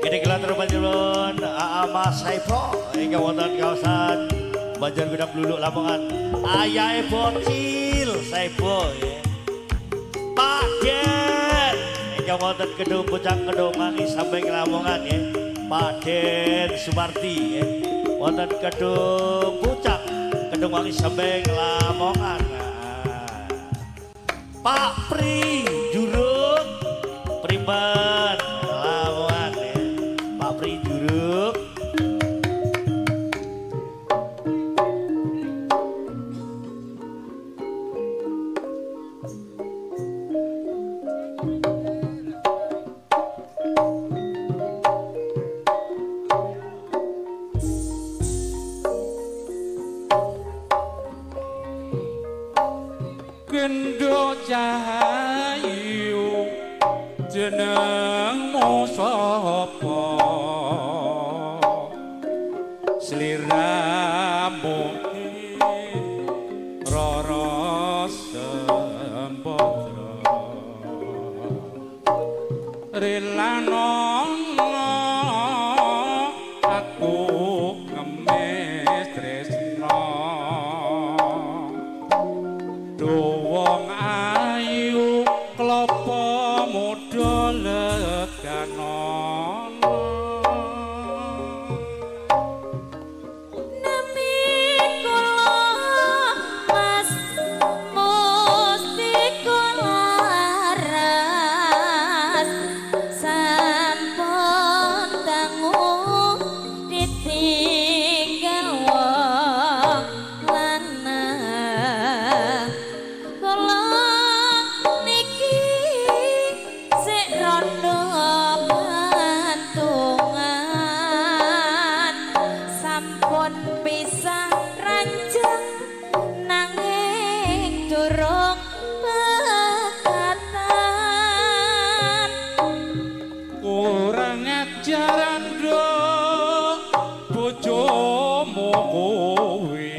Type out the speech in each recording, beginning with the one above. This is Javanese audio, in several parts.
Kini kelantar panjenengan Mas Saifo ingkang wonten kawasan Banjar Gudang Bluluk Lamongan. Ayahe bocil Saifo ya. Pak Den ingkang wonten Gedung Pucang Kedung Manis sampai Lamongan ya. Pak Den Sumarti ya. Wonten Gedung Pucang Kedung Manis sampai Lamongan. Pak Pri Juruk Priban Lamongan ya. Pak Pri Juruk. Gendho cahayu jenengmu sapa sliramu rara sempatra relanono aku ngemis tresno wong ayu klapa mudha leganono nami kula mas musti kula ras sampun dangu ditinggal wong lanang kula niki sik rondo bantungan sampun pisah ranjang nanging durung pekatan kurang ajaran do bojomu kowe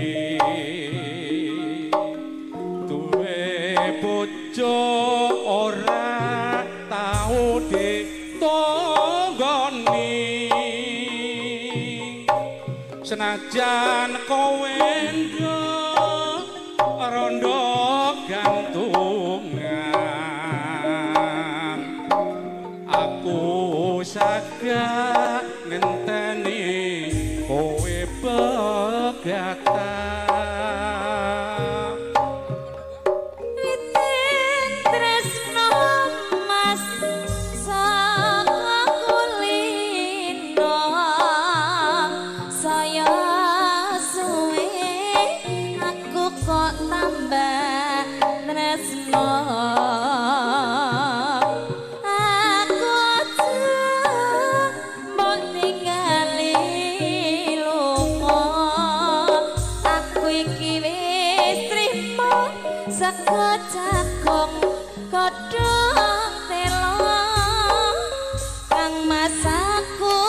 duwe bojo ora tau ditonggoni senajan kowe ndo rondo gantungan aku saged ngenteni kowe pegatan Witing tresno mas saka kulino saya suwe aku kok tambah tresno aku aja mbok ningali lunga aku iki wis trimo saka jagung godhong telo kang masaku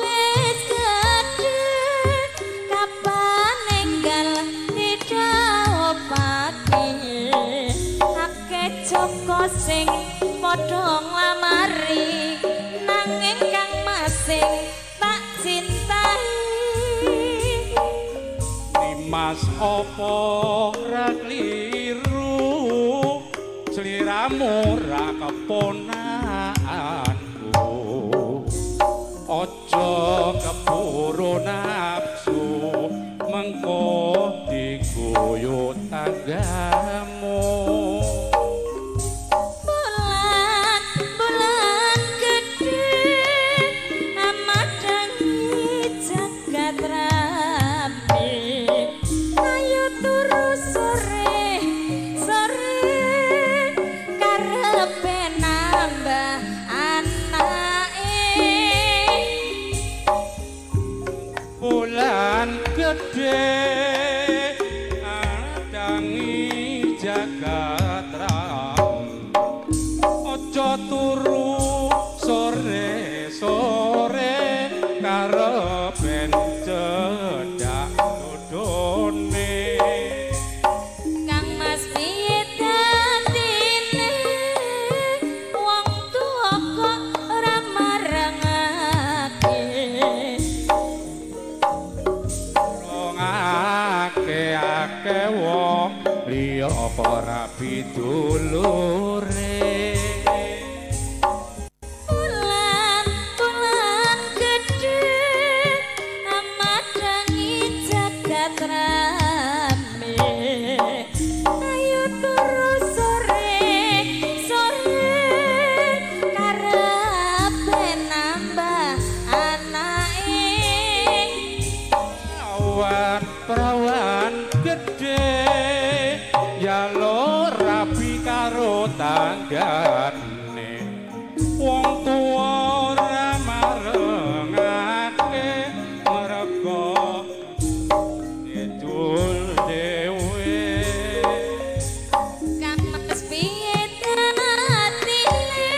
wis gedhe kapan ninggal didhaupake akeh joko sing padha nglamari nanging kang masing tak cintai Mas opo ora kliru sliramu ra keponakanku aja keburu nafsu mengko diguyut tanggamu bulan gede amadangi jagat rapi ayo turu sore karepe nambah anake bulan gede adangi jagat ram aja turu sore karepen cedak dodone akeh wong liya ora pidulure bulan gede amadangi jagat rame ayo turu sore karepe nambah anake perawan gede ya lo rapi karo tanggane wong tuwa ora marengake merga didul dhewe kang mes piye atine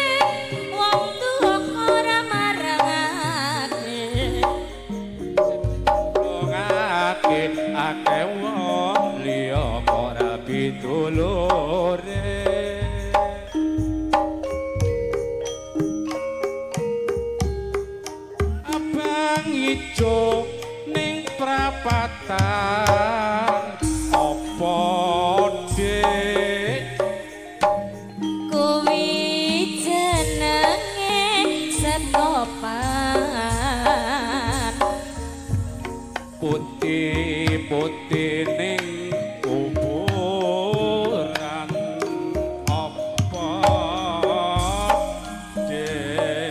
wong tuwa ora marengake akeh wong liya ora pitulure abang ijo ning prapatan apa dik kuwi jenenge setopan putih ning kuburan apa dek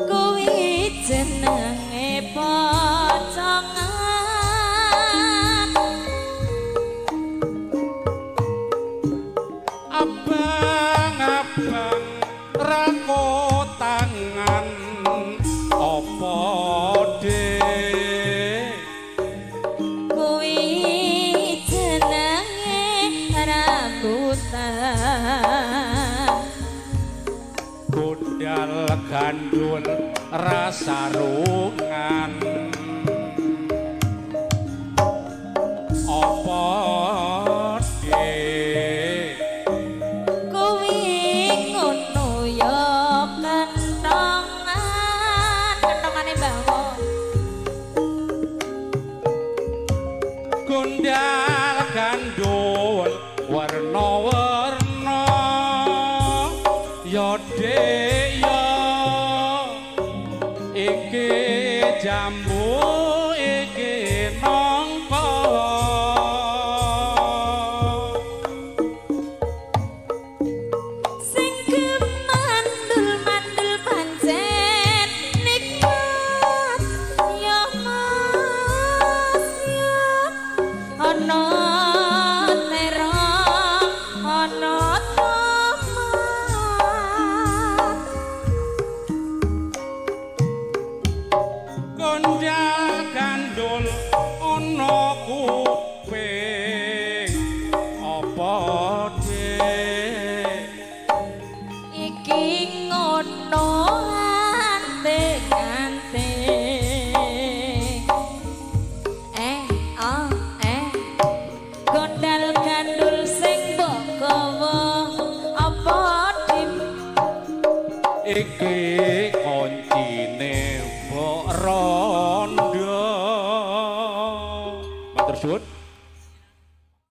kuwi jenenge pocongan abang-abang rakotangan apa dek kuwi jenenge rambutan budal gandul rasa rungan apa dek kuwi ngono ya kentongane mbahmu gondal gandul warna-warna ya dek ya iki jambu iki nangka sing mandul-mandul pancen nikmat ya mas ya ana terong ana tomat gondal gandul ana kuping apa dek iki ngono ante-ante gondal gandul sing mbok gawa apa dim iki koncine mbok rondo matur suwun